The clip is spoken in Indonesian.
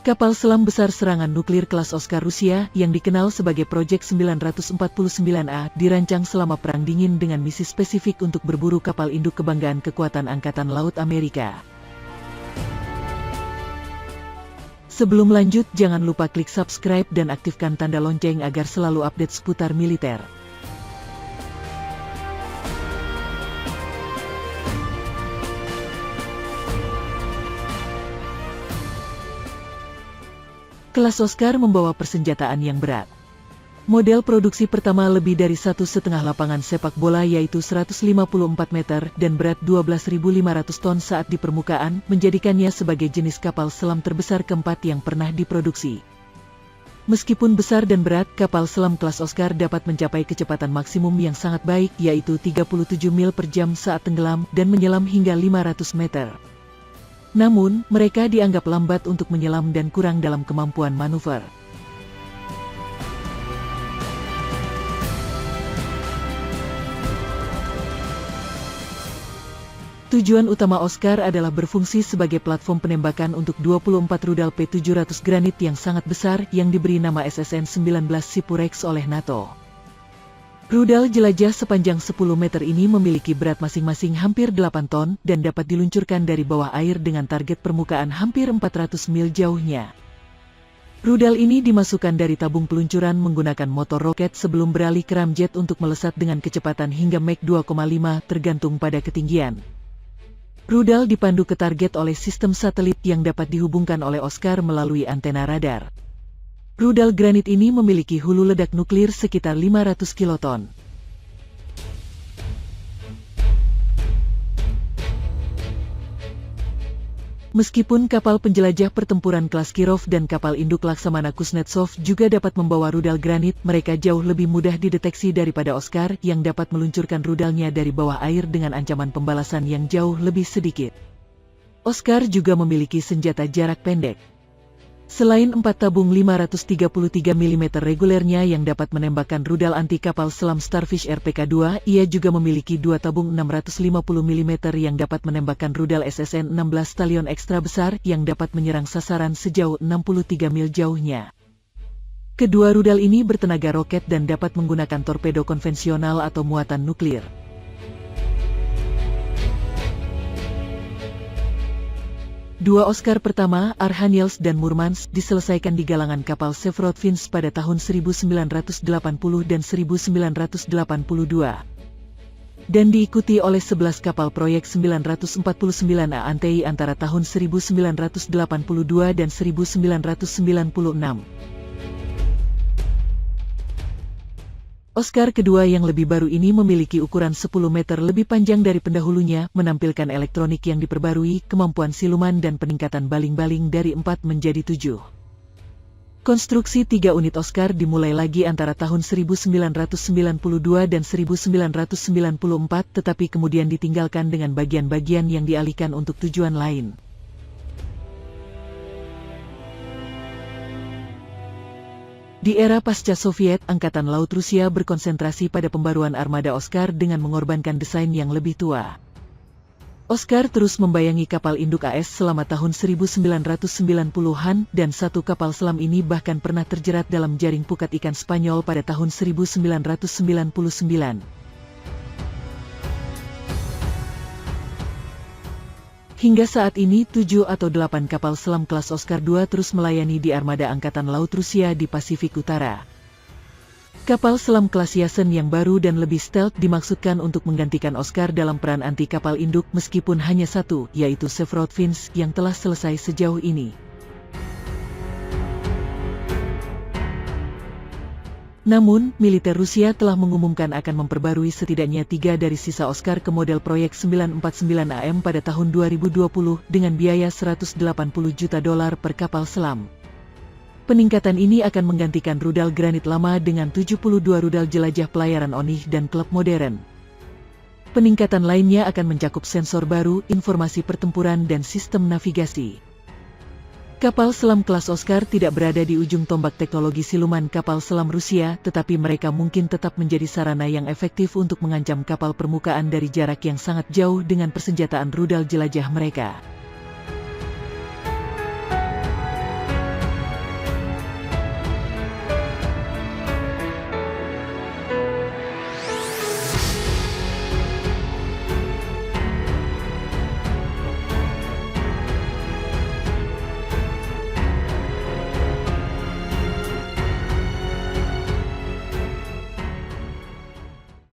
Kapal selam besar serangan nuklir kelas Oskar Rusia yang dikenal sebagai Project 949A dirancang selama Perang Dingin dengan misi spesifik untuk berburu kapal induk kebanggaan Kekuatan Angkatan Laut Amerika. Sebelum lanjut, jangan lupa klik subscribe dan aktifkan tanda lonceng agar selalu update seputar militer. Kelas Oskar membawa persenjataan yang berat. Model produksi pertama lebih dari 1,5 lapangan sepak bola yaitu 154 meter dan berat 12.500 ton saat di permukaan, menjadikannya sebagai jenis kapal selam terbesar keempat yang pernah diproduksi. Meskipun besar dan berat, kapal selam kelas Oskar dapat mencapai kecepatan maksimum yang sangat baik yaitu 37 mil per jam saat tenggelam dan menyelam hingga 500 meter. Namun, mereka dianggap lambat untuk menyelam dan kurang dalam kemampuan manuver. Tujuan utama Oskar adalah berfungsi sebagai platform penembakan untuk 24 rudal P-700 Granit yang sangat besar yang diberi nama SSN-19 Sipurex oleh NATO. Rudal jelajah sepanjang 10 meter ini memiliki berat masing-masing hampir 8 ton dan dapat diluncurkan dari bawah air dengan target permukaan hampir 400 mil jauhnya. Rudal ini dimasukkan dari tabung peluncuran menggunakan motor roket sebelum beralih ke ramjet untuk melesat dengan kecepatan hingga Mach 2,5 tergantung pada ketinggian. Rudal dipandu ke target oleh sistem satelit yang dapat dihubungkan oleh Oskar melalui antena radar. Rudal granit ini memiliki hulu ledak nuklir sekitar 500 kiloton. Meskipun kapal penjelajah pertempuran kelas Kirov dan kapal induk Laksamana Kuznetsov juga dapat membawa rudal granit, mereka jauh lebih mudah dideteksi daripada Oskar yang dapat meluncurkan rudalnya dari bawah air dengan ancaman pembalasan yang jauh lebih sedikit. Oskar juga memiliki senjata jarak pendek. Selain 4 tabung 533 mm regulernya yang dapat menembakkan rudal anti kapal selam Starfish RPK-2, ia juga memiliki 2 tabung 650 mm yang dapat menembakkan rudal SSN-16 Stallion ekstra besar yang dapat menyerang sasaran sejauh 63 mil jauhnya. Kedua rudal ini bertenaga roket dan dapat menggunakan torpedo konvensional atau muatan nuklir. Dua Oskar pertama, Arkhangels dan Murmansk, diselesaikan di galangan kapal Sevrodvinsk pada tahun 1980 dan 1982. Dan diikuti oleh 11 kapal proyek 949A Antei antara tahun 1982 dan 1996. Oskar kedua yang lebih baru ini memiliki ukuran 10 meter lebih panjang dari pendahulunya, menampilkan elektronik yang diperbarui, kemampuan siluman dan peningkatan baling-baling dari 4 menjadi 7. Konstruksi 3 unit Oskar dimulai lagi antara tahun 1992 dan 1994 tetapi kemudian ditinggalkan dengan bagian-bagian yang dialihkan untuk tujuan lain. Di era pasca Soviet, Angkatan Laut Rusia berkonsentrasi pada pembaruan armada Oskar dengan mengorbankan desain yang lebih tua. Oskar terus membayangi kapal induk AS selama tahun 1990-an dan satu kapal selam ini bahkan pernah terjerat dalam jaring pukat ikan Spanyol pada tahun 1999. Hingga saat ini 7 atau 8 kapal selam kelas Oskar II terus melayani di armada Angkatan Laut Rusia di Pasifik Utara. Kapal selam kelas Yasen yang baru dan lebih stealth dimaksudkan untuk menggantikan Oskar dalam peran anti kapal induk meskipun hanya satu, yaitu Sevrodvinsk yang telah selesai sejauh ini. Namun, militer Rusia telah mengumumkan akan memperbarui setidaknya 3 dari sisa Oskar ke model proyek 949AM pada tahun 2020 dengan biaya $180 juta per kapal selam. Peningkatan ini akan menggantikan rudal granit lama dengan 72 rudal jelajah pelayaran Onih dan klub modern. Peningkatan lainnya akan mencakup sensor baru, informasi pertempuran dan sistem navigasi. Kapal selam kelas Oskar tidak berada di ujung tombak teknologi siluman kapal selam Rusia, tetapi mereka mungkin tetap menjadi sarana yang efektif untuk mengancam kapal permukaan dari jarak yang sangat jauh dengan persenjataan rudal jelajah mereka.